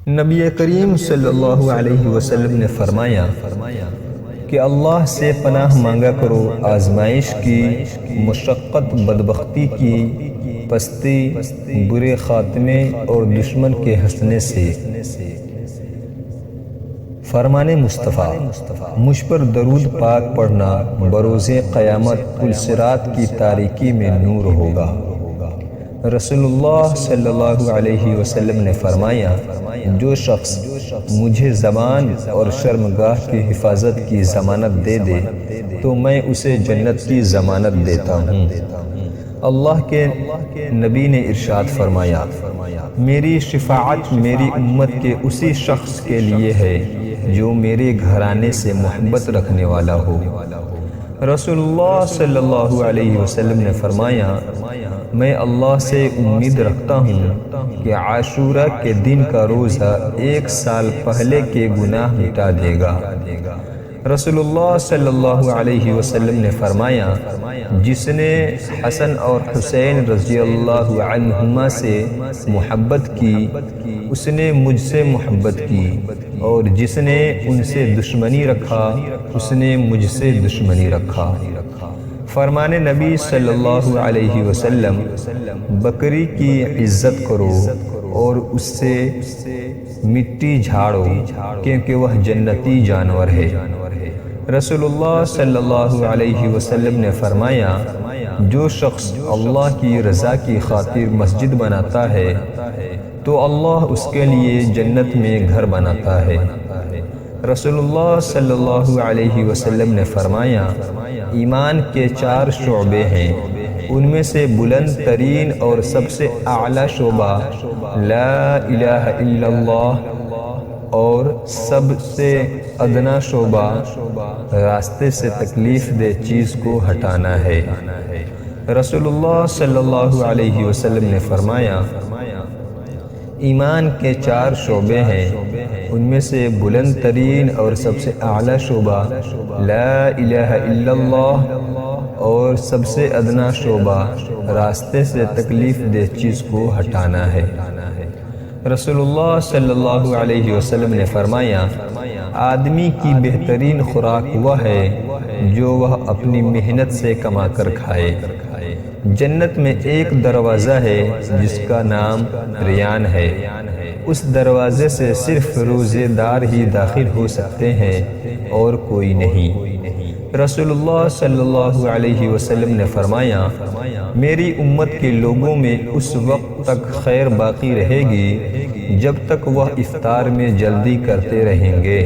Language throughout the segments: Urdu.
نبی کریم صلی اللہ علیہ وسلم نے فرمایا کہ اللہ سے پناہ مانگا کرو آزمائش کی، مشقت، بدبختی کی، پستی، برے خاتمے اور دشمن کے ہنسنے سے۔ فرمان مصطفیٰ، مجھ پر درود پاک پڑھنا بروز قیامت پل صراط کی تاریکی میں نور ہوگا۔ رسول اللہ صلی اللہ علیہ وسلم نے فرمایا، جو شخص مجھے زبان اور شرمگاہ کی حفاظت کی ضمانت دے دے تو میں اسے جنت کی ضمانت دیتا ہوں۔ اللہ کے نبی نے ارشاد فرمایا، میری شفاعت میری امت کے اسی شخص کے لیے ہے جو میرے گھرانے سے محبت رکھنے والا ہو۔ رسول اللہ صلی اللہ علیہ وسلم نے فرمایا، میں اللہ سے امید رکھتا ہوں کہ عاشورہ کے دن کا روزہ 1 سال پہلے کے گناہ مٹا دے گا۔ رسول اللہ صلی اللہ علیہ وسلم نے فرمایا، جس نے حسن اور حسین رضی اللہ عنہما سے محبت کی اس نے مجھ سے محبت کی، اور جس نے ان سے دشمنی رکھا اس نے مجھ سے دشمنی رکھا۔ فرمان نبی صلی اللہ علیہ وسلم، بکری کی عزت کرو اور اس سے مٹی جھاڑو کیونکہ وہ جنتی جانور ہے۔ رسول اللہ صلی اللہ علیہ وسلم نے فرمایا، جو شخص اللہ کی رضا کی خاطر مسجد بناتا ہے تو اللہ اس کے لیے جنت میں گھر بناتا ہے۔ رسول اللہ صلی اللہ علیہ وسلم نے فرمایا، ایمان کے 4 شعبے ہیں، ان میں سے بلند ترین اور سب سے اعلیٰ شعبہ لا الہ الا اللہ، اور سب سے ادنا شعبہ راستے سے تکلیف دہ چیز کو ہٹانا ہے۔ رسول اللہ صلی اللہ علیہ وسلم نے فرمایا، ایمان کے 4 شعبے ہیں، ان میں سے بلند ترین اور سب سے اعلیٰ شعبہ لا الہ الا اللہ، اور سب سے ادنا شعبہ راستے سے تکلیف دہ چیز کو ہٹانا ہے۔ رسول اللہ صلی اللہ علیہ وسلم نے فرمایا، آدمی کی بہترین خوراک وہ ہے جو وہ اپنی محنت سے کما کر کھائے۔ جنت میں ایک دروازہ ہے جس کا نام ریان ہے، اس دروازے سے صرف روزے دار ہی داخل ہو سکتے ہیں اور کوئی نہیں۔ رسول اللہ صلی اللہ علیہ وسلم نے فرمایا، میری امت کے لوگوں میں اس وقت تک خیر باقی رہے گی جب تک وہ افطار میں جلدی کرتے رہیں گے۔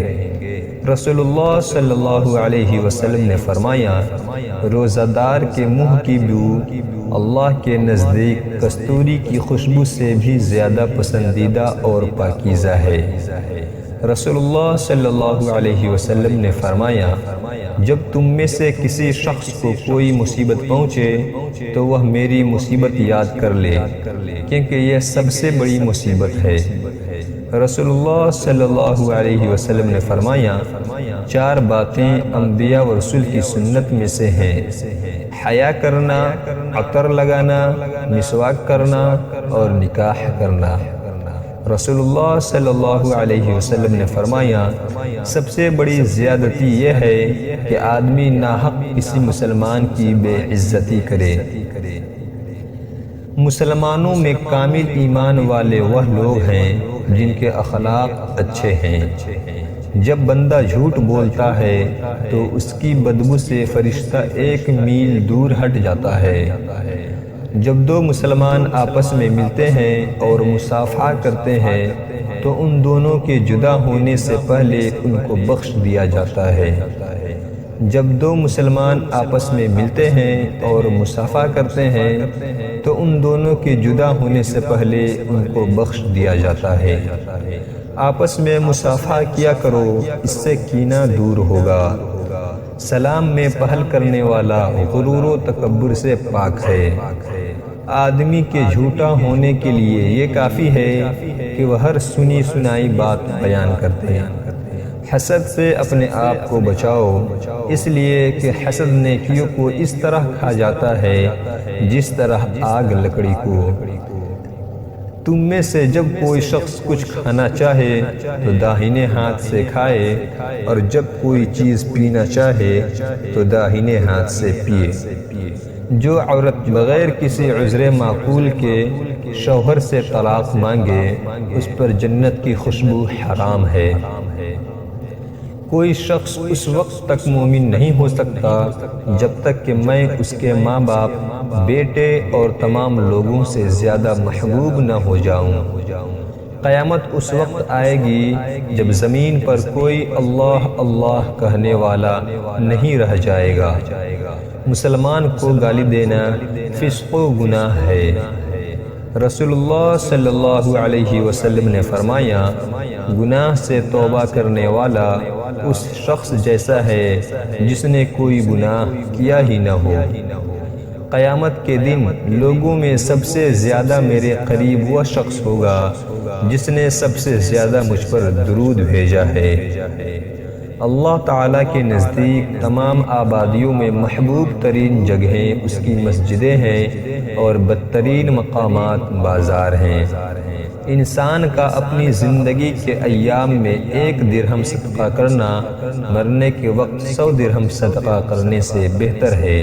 رسول اللہ صلی اللہ علیہ وسلم نے فرمایا، روزہ دار کے منہ کی بو اللہ کے نزدیک کستوری کی خوشبو سے بھی زیادہ پسندیدہ اور پاکیزہ ہے۔ رسول اللہ صلی اللہ علیہ وسلم نے فرمایا، جب تم میں سے کسی شخص کو کوئی مصیبت پہنچے تو وہ میری مصیبت یاد کر لے کیونکہ یہ سب سے بڑی مصیبت ہے۔ رسول اللہ صلی اللہ علیہ وسلم نے فرمایا، 4 باتیں انبیاء و رسول کی سنت میں سے ہیں، حیا کرنا، عطر لگانا، مسواک کرنا اور نکاح کرنا۔ رسول اللہ صلی اللہ علیہ وسلم نے فرمایا، سب سے بڑی زیادتی یہ ہے کہ آدمی ناحق کسی مسلمان کی بے عزتی کرے۔ مسلمانوں میں کامل ایمان والے وہ لوگ ہیں جن کے اخلاق اچھے ہیں۔ جب بندہ جھوٹ بولتا ہے تو اس کی بدبو سے فرشتہ 1 میل دور ہٹ جاتا ہے۔ جب 2 مسلمان آپس میں ملتے ہیں اور مصافحہ کرتے ہیں تو ان دونوں کے جدا ہونے سے پہلے ان کو بخش دیا جاتا ہے۔ جب 2 مسلمان آپس میں ملتے ہیں اور مصافحہ کرتے ہیں تو ان دونوں کے جدا ہونے سے پہلے ان کو بخش دیا جاتا ہے۔ آپس میں مصافحہ کیا کرو، اس سے کینہ دور ہوگا۔ سلام میں پہل کرنے والا غرور و تکبر سے پاک ہے۔ آدمی کے جھوٹا ہونے کے لیے یہ کافی ہے کہ وہ ہر سنی سنائی بات بیان کرتے ہیں۔ حسد سے اپنے آپ کو بچاؤ، اس لیے کہ حسد نیکیوں کو اس طرح کھا جاتا ہے جس طرح آگ لکڑی کو۔ تم میں سے جب کوئی شخص کچھ کھانا چاہے تو داہنے ہاتھ سے کھائے، اور جب کوئی چیز پینا چاہے تو داہنے ہاتھ سے پیے۔ جو عورت بغیر کسی عذر معقول کے شوہر سے طلاق مانگے، اس پر جنت کی خوشبو حرام ہے۔ کوئی شخص اس وقت تک مومن نہیں ہو سکتا جب تک کہ میں اس کے ماں باپ، بیٹے اور تمام لوگوں سے زیادہ محبوب نہ ہو جاؤں۔ قیامت اس وقت آئے گی جب زمین پر کوئی اللہ اللہ کہنے والا نہیں رہ جائے گا۔ مسلمان کو گالی دینا فسق و گناہ ہے۔ رسول اللہ صلی اللہ علیہ وسلم نے فرمایا، گناہ سے توبہ کرنے والا اس شخص جیسا ہے جس نے کوئی گناہ کیا ہی نہ ہو۔ قیامت کے دن لوگوں میں سب سے زیادہ میرے قریب وہ شخص ہوگا جس نے سب سے زیادہ مجھ پر درود بھیجا ہے۔ اللہ تعالیٰ کے نزدیک تمام آبادیوں میں محبوب ترین جگہیں اس کی مسجدیں ہیں اور بدترین مقامات بازار ہیں۔ انسان کا اپنی زندگی کے ایام میں 1 درہم صدقہ کرنا مرنے کے وقت 100 درہم صدقہ کرنے سے بہتر ہے۔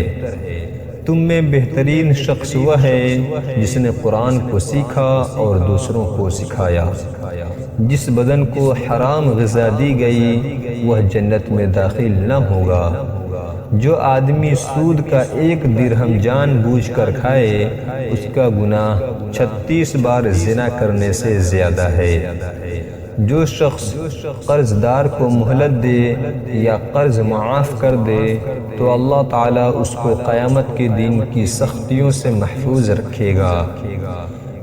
تم میں بہترین شخص وہ ہے جس نے قرآن کو سیکھا اور دوسروں کو سکھایا۔ جس بدن کو حرام غذا دی گئی وہ جنت میں داخل نہ ہوگا۔ جو آدمی سود کا 1 درہم جان بوجھ کر کھائے، اس کا گناہ 36 بار زنا کرنے سے زیادہ ہے۔ جو شخص قرض دار کو مہلت دے یا قرض معاف کر دے تو اللہ تعالیٰ اس کو قیامت کے دن کی سختیوں سے محفوظ رکھے گا۔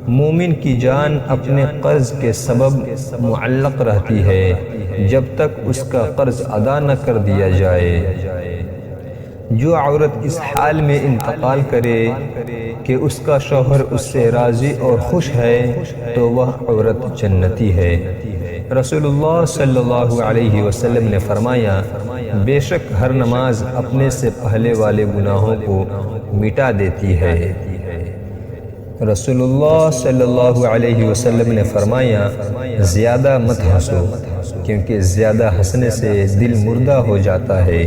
مومن کی جان اپنے قرض کے سبب معلق رہتی ہے جب تک اس کا قرض ادا نہ کر دیا جائے۔ جو عورت اس حال میں انتقال کرے کہ اس کا شوہر اس سے راضی اور خوش ہے تو وہ عورت جنتی ہے۔ رسول اللہ صلی اللہ علیہ وسلم نے فرمایا، بے شک ہر نماز اپنے سے پہلے والے گناہوں کو مٹا دیتی ہے۔ رسول اللہ صلی اللہ علیہ وسلم نے فرمایا، زیادہ مت ہنسو کیونکہ زیادہ ہنسنے سے دل مردہ ہو جاتا ہے۔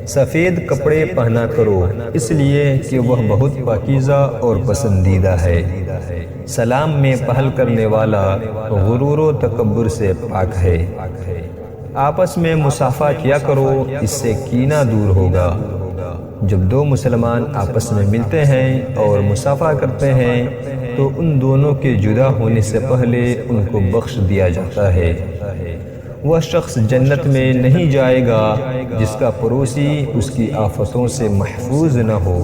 سفید کپڑے پہنا کرو اس لیے کہ وہ بہت پاکیزہ اور پسندیدہ ہے۔ سلام میں پہل کرنے والا غرور و تکبر سے پاک ہے۔ آپس میں مصافحہ کیا کرو، اس سے کینہ دور ہوگا۔ جب 2 مسلمان آپس میں ملتے ہیں اور مصافحہ کرتے ہیں تو ان دونوں کے جدا ہونے سے پہلے ان کو بخش دیا جاتا ہے۔ وہ شخص جنت میں نہیں جائے گا جس کا پڑوسی اس کی آفتوں سے محفوظ نہ ہو۔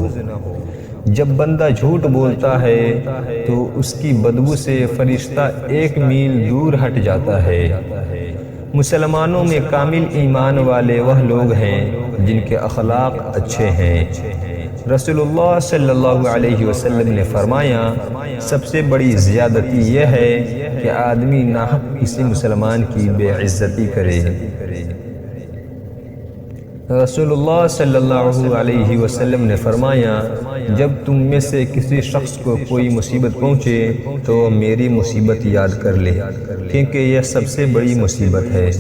جب بندہ جھوٹ بولتا ہے تو اس کی بدبو سے فرشتہ 1 میل دور ہٹ جاتا ہے۔ مسلمانوں میں کامل ایمان والے وہ لوگ ہیں جن کے اخلاق اچھے ہیں۔ رسول اللہ صلی اللہ علیہ وسلم نے فرمایا، سب سے بڑی زیادتی یہ ہے کہ آدمی ناحق کسی مسلمان کی بے عزتی کرے۔ رسول اللہ صلی اللہ علیہ وسلم نے فرمایا، جب تم میں سے کسی شخص کو کوئی مصیبت پہنچے تو میری مصیبت یاد کر لے، کیونکہ یہ سب سے بڑی مصیبت ہے۔